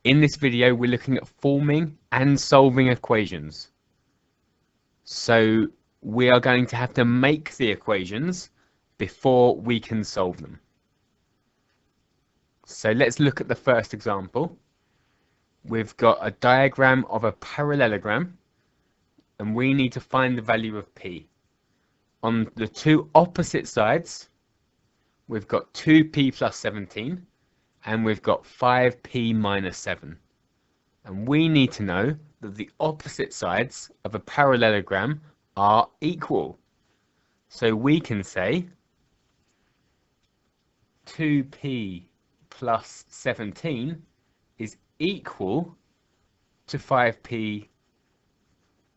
In this video, we're looking at forming and solving equations. So we are going to have to make the equations before we can solve them. So let's look at the first example. We've got a diagram of a parallelogram, and we need to find the value of p. On the two opposite sides, we've got 2p plus 17, and we've got 5p minus 7. And we need to know that the opposite sides of a parallelogram are equal. So we can say 2p plus 17 is equal to 5p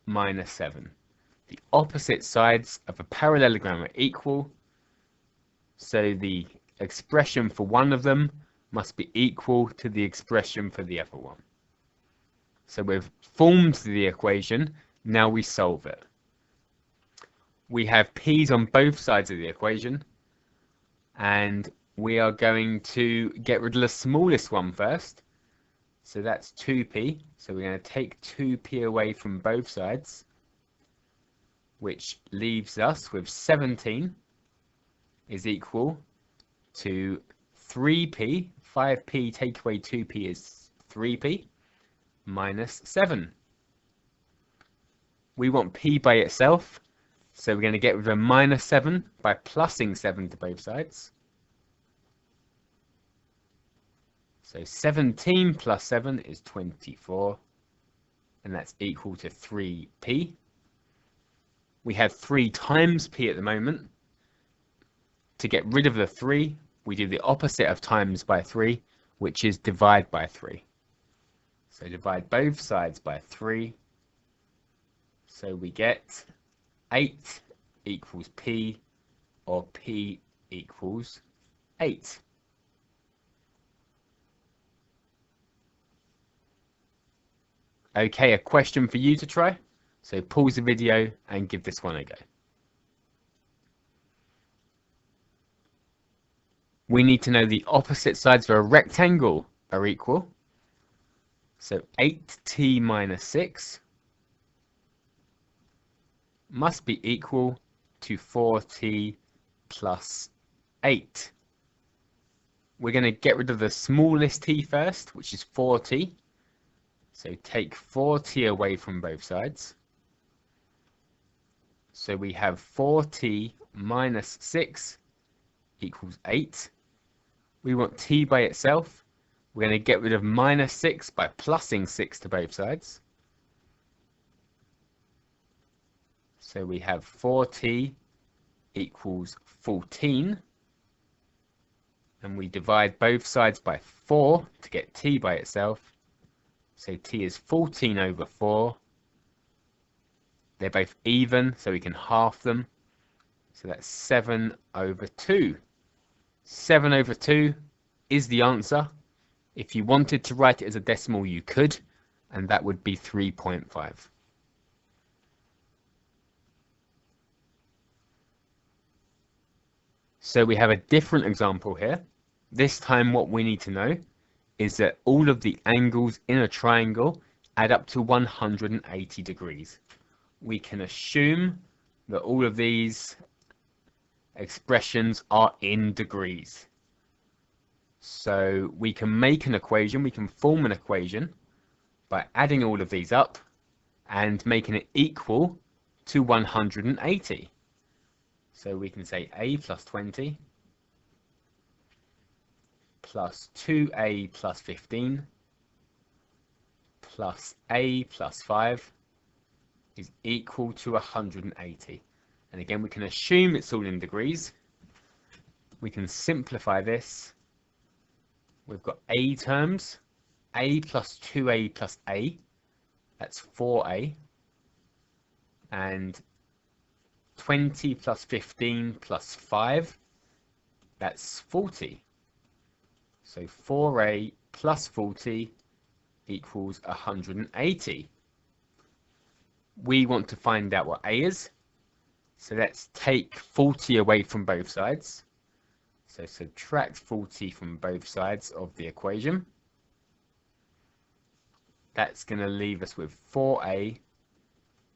minus 7. The opposite sides of a parallelogram are equal, so the expression for one of them must be equal to the expression for the other one. So we've formed the equation, now we solve it. We have p's on both sides of the equation, and we are going to get rid of the smallest one first. So that's 2p, so we're going to take 2p away from both sides, which leaves us with 17 is equal to 3p, 5p take away 2p is 3p, minus 7. We want p by itself, so we're going to get rid of minus 7 by plussing 7 to both sides. So 17 plus 7 is 24, and that's equal to 3p. We have 3 times p at the moment. To get rid of the 3, we do the opposite of times by 3, which is divide by 3. So divide both sides by 3. So we get 8 equals p, or p equals 8. Okay, a question for you to try. So pause the video and give this one a go. We need to know the opposite sides of a rectangle are equal. So 8t minus 6 must be equal to 4t plus 8. We're going to get rid of the smallest t first, which is 4t. So take 4t away from both sides. So we have 4t minus 6 equals 8. We want t by itself. We're going to get rid of minus 6 by plussing 6 to both sides. So we have 4t equals 14. And we divide both sides by 4 to get t by itself. So t is 14 over 4. They're both even, so we can half them. So that's 7 over 2. 7 over 2 is the answer. If you wanted to write it as a decimal, you could, and that would be 3.5. So we have a different example here. This time what we need to know is that all of the angles in a triangle add up to 180 degrees. We can assume that all of these expressions are in degrees. So we can make an equation, we can form an equation by adding all of these up and making it equal to 180. So we can say a plus 20 plus 2a plus 15 plus a plus 5 is equal to 180. And again, we can assume it's all in degrees. We can simplify this. We've got a terms, a plus 2a plus a, that's 4a, and 20 plus 15 plus 5, that's 40. So 4a plus 40 equals 180. We want to find out what a is. So let's take 40 away from both sides. So subtract 40 from both sides of the equation. that's going to leave us with 4a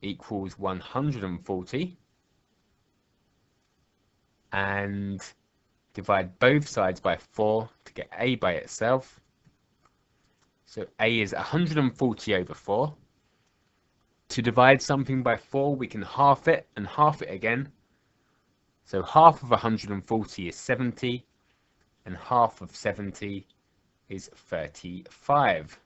equals 140, and divide both sides by 4 to get a by itself. So a is 140 over 4. To divide something by 4, we can half it and half it again. So half of 140 is 70, and half of 70 is 35.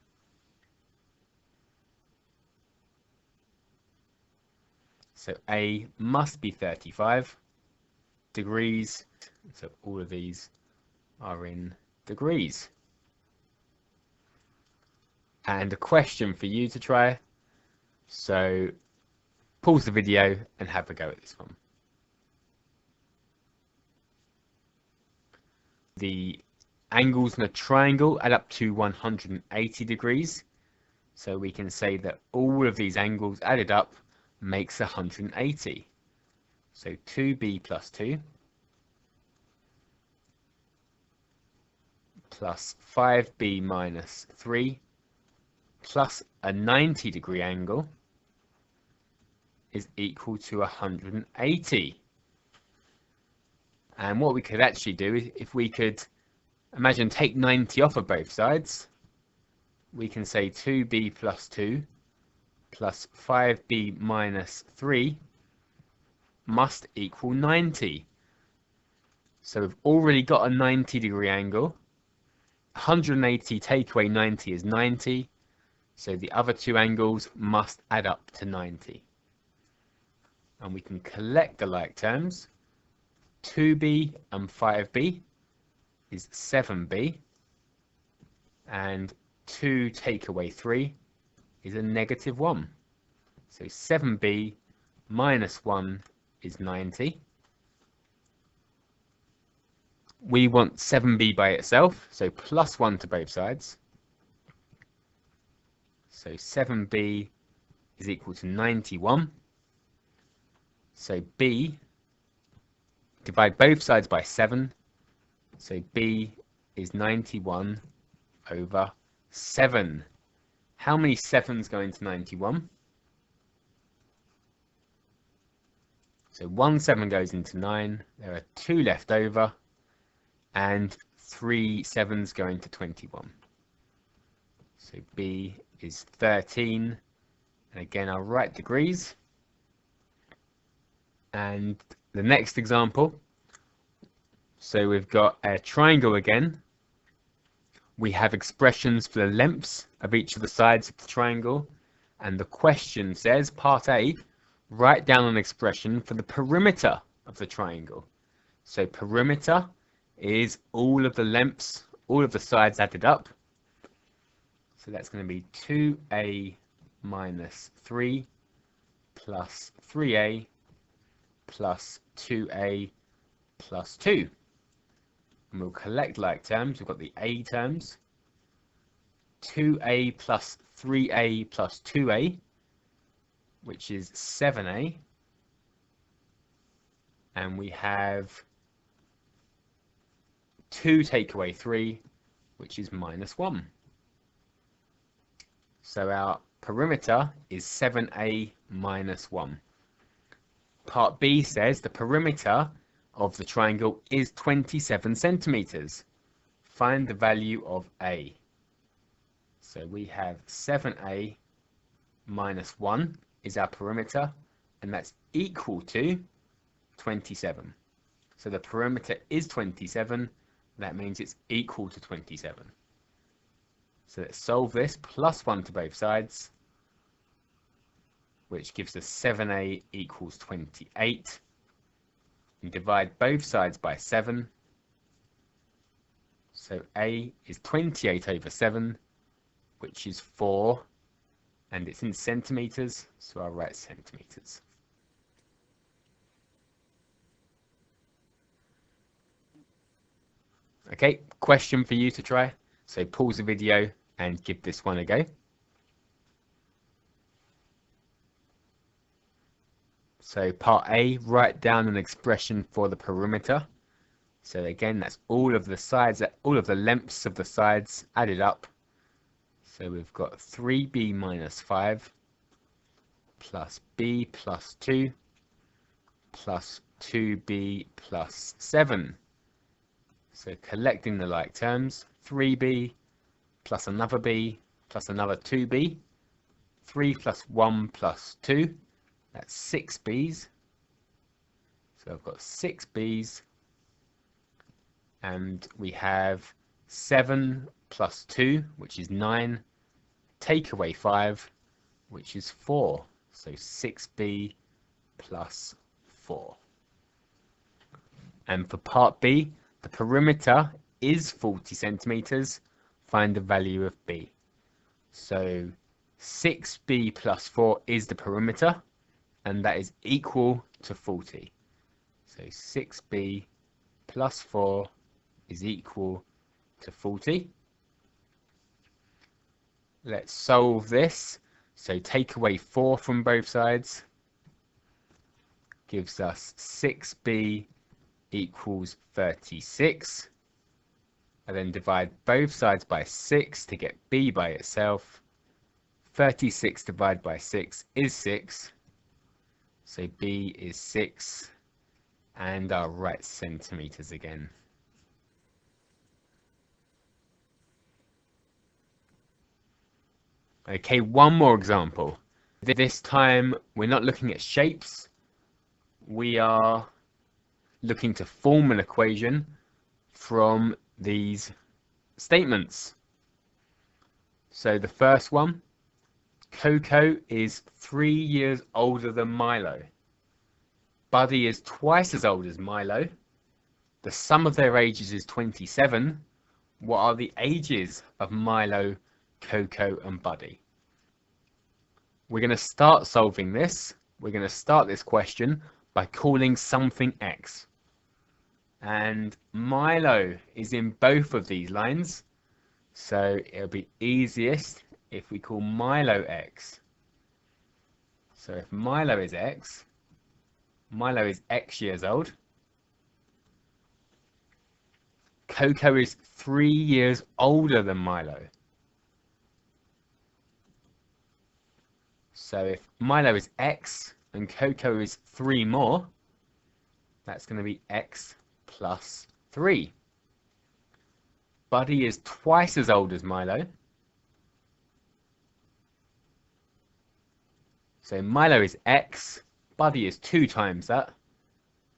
So a must be 35 degrees. So all of these are in degrees. And a question for you to try. So pause the video and have a go at this one. The angles in a triangle add up to 180 degrees. So we can say that all of these angles added up makes 180. So 2b plus 2 plus 5b minus 3 plus a 90-degree angle is equal to 180. And what we could actually do is, if we could imagine take 90 off of both sides, we can say 2b plus 2 plus 5b minus 3 must equal 90. So we've already got a 90-degree angle. 180 take away 90 is 90. So the other two angles must add up to 90. And we can collect the like terms. 2b and 5b is 7b. And 2 take away 3 is a negative 1. So 7b minus 1 is 90. We want 7b by itself, so plus 1 to both sides. So 7b is equal to 91. So b, divide both sides by 7. So b is 91 over 7. How many 7s go into 91? So 1 7 goes into 9. There are 2 left over. And 3 7s go into 21. So b is 13. And again, I'll write degrees. And the next example. So we've got a triangle again. We have expressions for the lengths of each of the sides of the triangle. And the question says, part A, write down an expression for the perimeter of the triangle. So perimeter is all of the lengths, all of the sides added up. So that's going to be 2a minus 3 plus 3a plus 2a plus 2. And we'll collect like terms. We've got the a terms. 2a plus 3a plus 2a, which is 7a. And we have 2 take away 3, which is minus 1. So our perimeter is 7a minus 1. Part B says the perimeter of the triangle is 27 centimeters. Find the value of a. So we have 7a minus 1 is our perimeter, and that's equal to 27. So the perimeter is 27. That means it's equal to 27. So let's solve this. Plus 1 to both sides, which gives us 7a equals 28. And divide both sides by 7. So a is 28 over 7, which is 4. And it's in centimeters, so I'll write centimeters. Okay, question for you to try. So pause the video and give this one a go. So part A, write down an expression for the perimeter. So again, that's all of the sides, all of the lengths of the sides added up. So we've got 3b minus 5 plus b plus 2 plus 2b plus 7. So collecting the like terms, 3b plus another b plus another 2b, 3 plus 1 plus 2, that's 6 b's. So I've got 6 b's, and we have 7 plus 2, which is 9, take away 5, which is 4. So 6b plus 4. And for part B, the perimeter is 40 centimeters. Find the value of b. So 6b plus 4 is the perimeter, and that is equal to 40. So 6b plus 4 is equal to 40. Let's solve this. So take away 4 from both sides. Gives us 6b equals 36. And then divide both sides by 6 to get b by itself. 36 divided by 6 is 6. So b is 6. And our right centimeters again. Okay, one more example. This time we're not looking at shapes. We are looking to form an equation from these statements. So the first one, Coco is 3 years older than Milo. Buddy is twice as old as Milo. The sum of their ages is 27. What are the ages of Milo, Coco and Buddy? We're going to start solving this. We're going to start this question by calling something x. And Milo is in both of these lines. So it'll be easiest if we call Milo x. So if Milo is x, Milo is x years old. Coco is 3 years older than Milo. So if Milo is x and Coco is 3 more, that's going to be x plus 3. Buddy is twice as old as Milo. So Milo is x, Buddy is 2 times that.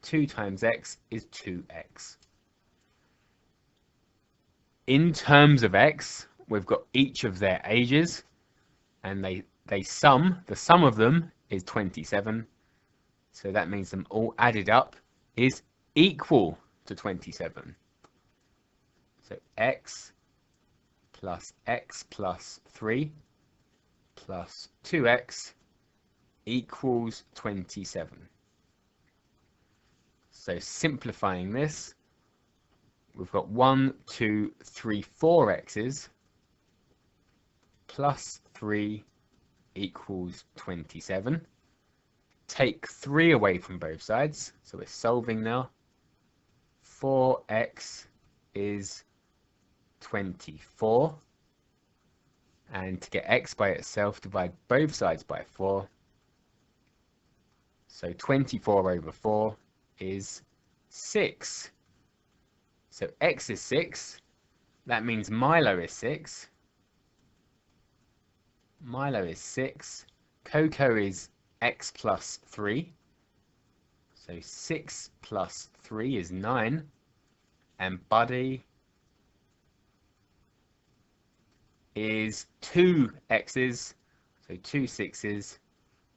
2 times x is 2x. In terms of x, we've got each of their ages, and they sum. The sum of them is 27. So that means them all added up is equal to 27. So x plus 3 plus 2x equals 27. So simplifying this, we've got 1, 2, 3, 4 x's plus 3 equals 27. Take 3 away from both sides, so we're solving now. 4x is 24. And to get x by itself, divide both sides by 4. So 24 over 4 is 6. So x is 6. That means Milo is 6. Milo is 6. Coco is x plus 3. So 6 plus 3 is 9. And Buddy is 2 x's, so 2 6's,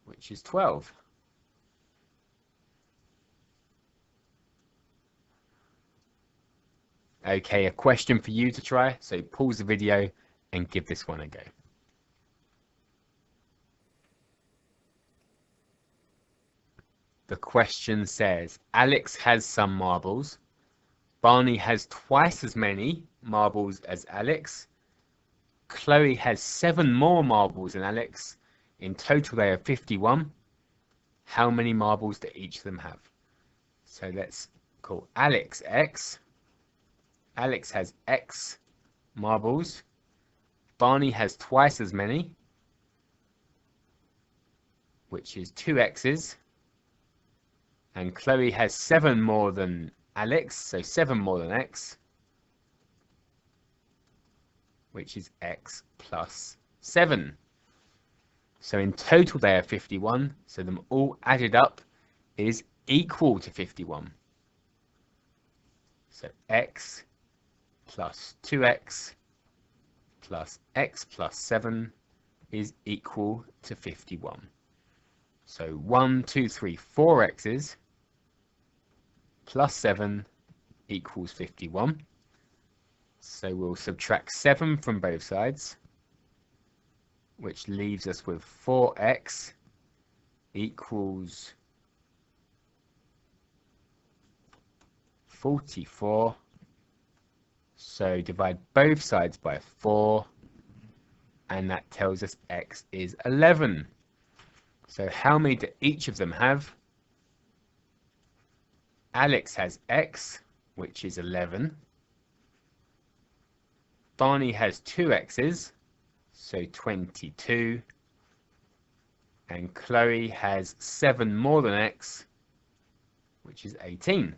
which is 12. Okay, a question for you to try, so pause the video and give this one a go. The question says, Alex has some marbles. Barney has twice as many marbles as Alex. Chloe has 7 more marbles than Alex. In total, they have 51. How many marbles do each of them have? So let's call Alex x. Alex has x marbles. Barney has twice as many, which is 2 x's. And Chloe has 7 more than Alex, so 7 more than x, which is x plus 7. So in total they have 51, so them all added up is equal to 51. So x plus 2x plus x plus 7 is equal to 51. So 1, 2, 3, 4 x's plus 7 equals 51. So we'll subtract 7 from both sides, which leaves us with 4x equals 44. So divide both sides by 4, and that tells us x is 11. So how many do each of them have? Alex has x, which is 11. Barney has 2 x's, so 22. And Chloe has 7 more than x, which is 18.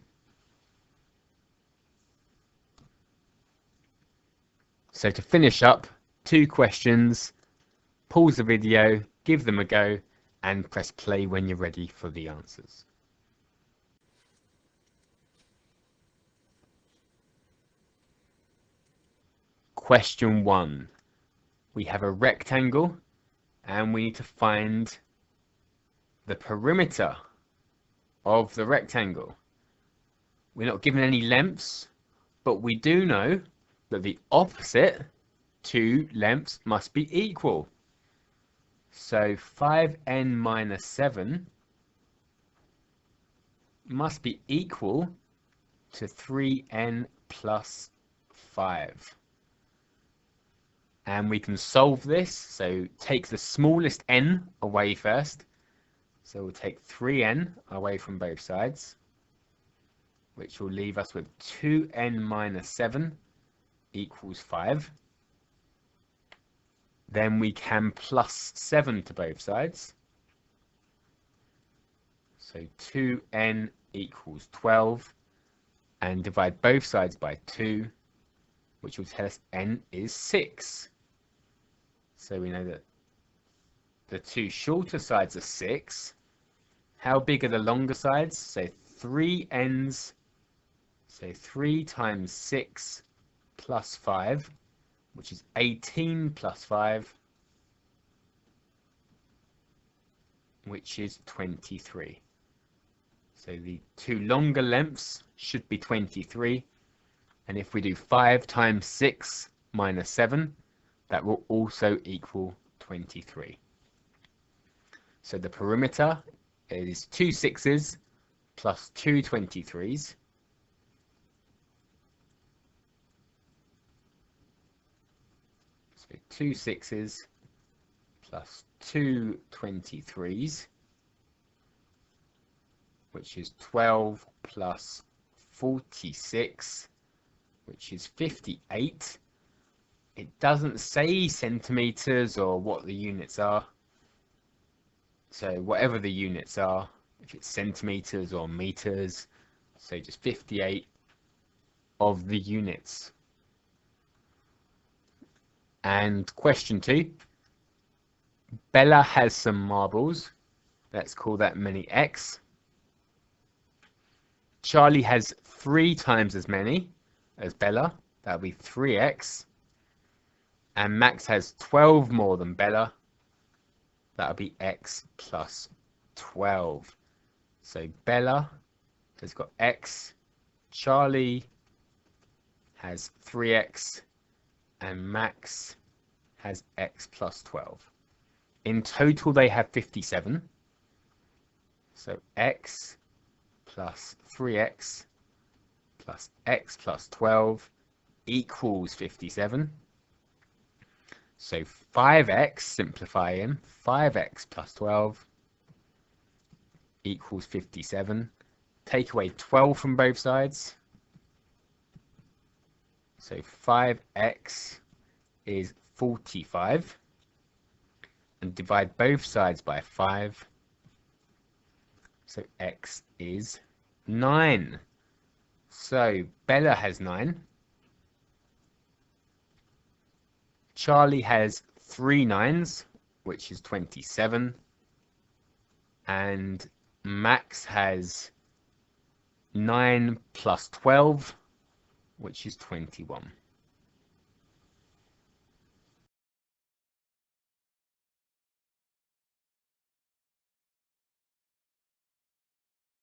So to finish up, 2 questions. Pause the video, give them a go, and press play when you're ready for the answers. Question 1. We have a rectangle and we need to find the perimeter of the rectangle. We're not given any lengths, but we do know that the opposite 2 lengths must be equal. So 5n minus 7 must be equal to 3n plus 5. And we can solve this, so take the smallest n away first. So we'll take 3n away from both sides, which will leave us with 2n minus 7 equals 5. Then we can plus 7 to both sides. So 2n equals 12, and divide both sides by 2, which will tell us n is 6. So we know that the 2 shorter sides are 6. How big are the longer sides? So 3 n's, so 3 times 6 plus 5, which is 18 plus 5, which is 23. So the 2 longer lengths should be 23. And if we do 5 times 6 minus 7, that will also equal 23. So the perimeter is 2 6s plus 2 23s. So 2 6s plus 2 23s, which is 12 plus 46, which is 58. It doesn't say centimeters or what the units are. So whatever the units are, if it's centimeters or meters, so just 58 of the units. And question 2. Bella has some marbles. Let's call that many x. Charlie has 3 times as many as Bella. That'll be 3x. And Max has 12 more than Bella. That'll be x plus 12. So Bella has got x. Charlie has 3x. And Max has x plus 12. In total, they have 57. So x plus 3x plus x plus 12 equals 57. So 5x, simplify in, 5x plus 12 equals 57. Take away 12 from both sides. So 5x is 45 and divide both sides by 5. So x is 9. So Bella has 9. Charlie has 3 9s, which is 27. And Max has 9 plus 12, which is 21.